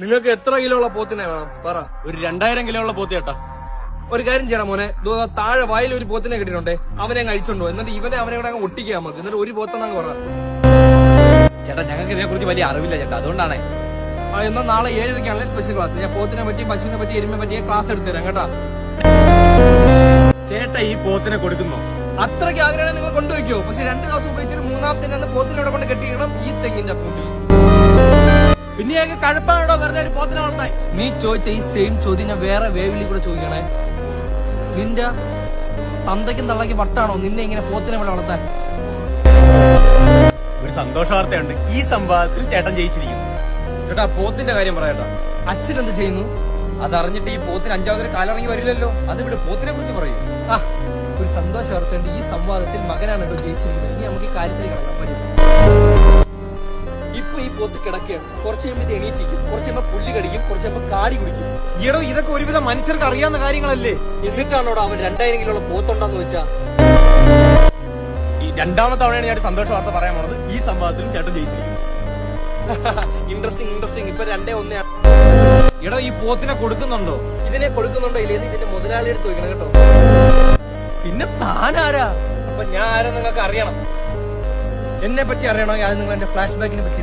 നിങ്ങൾക്ക് എത്ര കിലോ ഉള്ള പോത്തിനെ വേണം പറ. ഒരു 2000 കിലോ ഉള്ള പോത്ത് ചേട്ടാ. ഒരു കാര്യം ചെയ്യണം മോനെ, താഴെ വായിൽ ഒരു പോത്തിനെ കിട്ടിയിട്ടുണ്ടേ, അവനെ കഴിച്ചോണ്ടോ, എന്നിട്ട് അവനെ കൂടെ അങ്ങ് ഒട്ടിക്കുക നമുക്ക്, എന്നിട്ട് ഒരു പോത്തെന്നാണ് പറ. ചേട്ടാ ഞങ്ങൾക്ക് ഇതിനെ കുറിച്ച് വലിയ അറിവില്ല ചേട്ടാ, അതുകൊണ്ടാണേ. എന്നാൽ നാളെ 7:30 സ്പെഷ്യൽ ക്ലാസ്. ഞാൻ പോത്തിനെ പറ്റി, പശുവിനെ പറ്റി, എരുമെ പറ്റിയ ക്ലാസ് എടുത്തു തരാം കേട്ടാ. ചേട്ടാ ഈ പോത്തിനെ കൊടുക്കുന്നോ? അത്രയ്ക്ക് ആഗ്രഹം നിങ്ങൾ കൊണ്ടുവയ്ക്കോ, പക്ഷെ 2 ദിവസം ഉപയോഗിച്ചിട്ട് 3-ാമത്തെ അന്ന് പോത്തിനോടെ കൊണ്ട് കെട്ടിയിടണം ഈ തെങ്ങിന്റെ അപ്പൂട്ടിൽ. പിന്നെ കഴപ്പാണോ വെറുതെ ഒരു പോത്തിനെ വളർത്താൻ? നീ ചോദിച്ച ഈ സെയിം ചോദ്യം ഞാൻ വേറെ വേവിലി കൂടെ ചോദിക്കണേ. നിന്റെ തന്തയ്ക്കും തള്ളയ്ക്ക് വട്ടാണോ നിന്നെ ഇങ്ങനെ പോത്തിനെ ഇവിടെ വളർത്താൻ? ഒരു സന്തോഷ വാർത്തയുണ്ട്, ഈ സംവാദത്തിൽ ചേട്ടൻ ജയിച്ചിരിക്കുന്നു. ചേട്ടാ പോത്തിന്റെ കാര്യം പറയട്ടാ. അച്ഛൻ എന്ത് ചെയ്യുന്നു? അതറിഞ്ഞിട്ട് ഈ പോത്തിന് 5ാമതൊരു കാലിറങ്ങി വരില്ലല്ലോ. അത് ഇവിടെ പോത്തിനെ കുറിച്ച് പറയൂ. ഒരു സന്തോഷ വാർത്തയുണ്ട്, ഈ സംവാദത്തിൽ മകനാണ് ഇവിടെ ജയിച്ചിരിക്കുന്നത്. ഇനി നമുക്ക് ഈ കാര്യത്തിൽ കിടക്കാം. ഇപ്പൊ ഈ പോത്ത് കിടക്കുകയാണ്, കുറച്ച് കഴിയുമ്പോൾ എണീറ്റിരിക്കും, കുറച്ച് കഴിയുമ്പോൾ പുല്ല് കടിക്കും, കുറച്ച് കഴിയുമ്പോൾ കാടി കുടിക്കും. ഈടോ ഇതൊക്കെ ഒരുവിധം മനുഷ്യർക്ക് അറിയാവുന്ന കാര്യങ്ങളല്ലേ? എന്നിട്ടാണോടോ അവൻ 2000 കിലോ പോത്തുണ്ടെന്ന് വെച്ചാ? ഈ 2ാമത്തെ തവണയാണ് ഞാൻ സന്തോഷ വാർത്ത പറയാൻ പോണത്, ഈ സംവാദത്തിലും ചേട്ടൻ ജയിച്ചിരിക്കുന്നു. ഇൻട്രസ്റ്റിംഗ്. ഇപ്പൊ 2-1. ഈടോ ഈ പോത്തിനെ കൊടുക്കുന്നുണ്ടോ? ഇതിനെ കൊടുക്കുന്നുണ്ടോ ഇല്ലേ ഇതിന്റെ മുതലാളി എടുത്ത് വെക്കണം കേട്ടോ. പിന്നെ താനാരാ? അപ്പൊ ഞാൻ ആരാ നിങ്ങൾക്ക് അറിയണം. എന്നെ പറ്റി അറിയണോ? അത് നിങ്ങൾ എന്റെ ഫ്ലാഷ് ബാക്കിനെ പറ്റി